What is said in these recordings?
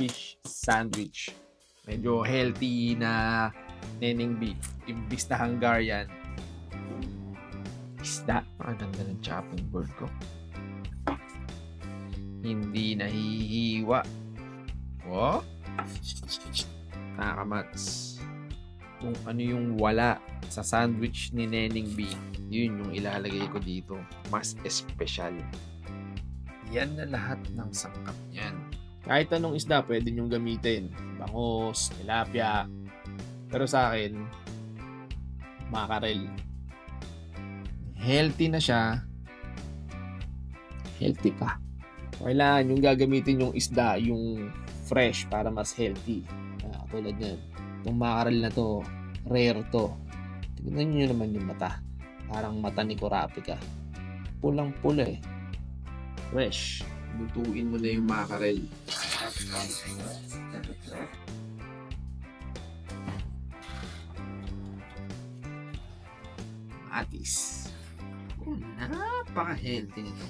fish sandwich. Medyo healthy na Neneng B. Imbis na Hungarian. Isda. Ang ganda ng chopping board ko. Hindi nahihiwa. Oh? Nakamats. Kung ano yung wala sa sandwich ni Neneng B, yun yung ilalagay ko dito. Mas espesyal. Yan na lahat ng sangkap yan. Kahit anong isda pwede nyong gamitin. Bangos, tilapia. Pero sa akin, mackerel. Healthy na siya. Healthy pa. Kailangan yung gagamitin yung isda, yung fresh para mas healthy. Tulad yan. Itong mackerel na to, rare to. Tignan nyo naman yung mata. Parang mata ni Kurapika. Pulang-pula eh. Fresh. Lutuin mo na yung mackerel. Atis. Oh, napaka-healthy nito.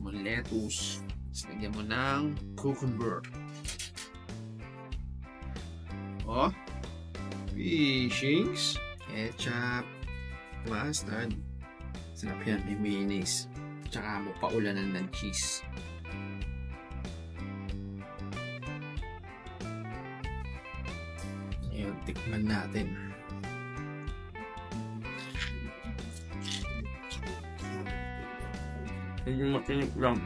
Mo lettuce. Lagyan mo ng cucumber. Oh, fishings, ketchup, mustard. Sarap yan, may mayonnaise. Tsaka mo paulanan ng cheese. Ngayon, tikman natin. Hindi matinik lang.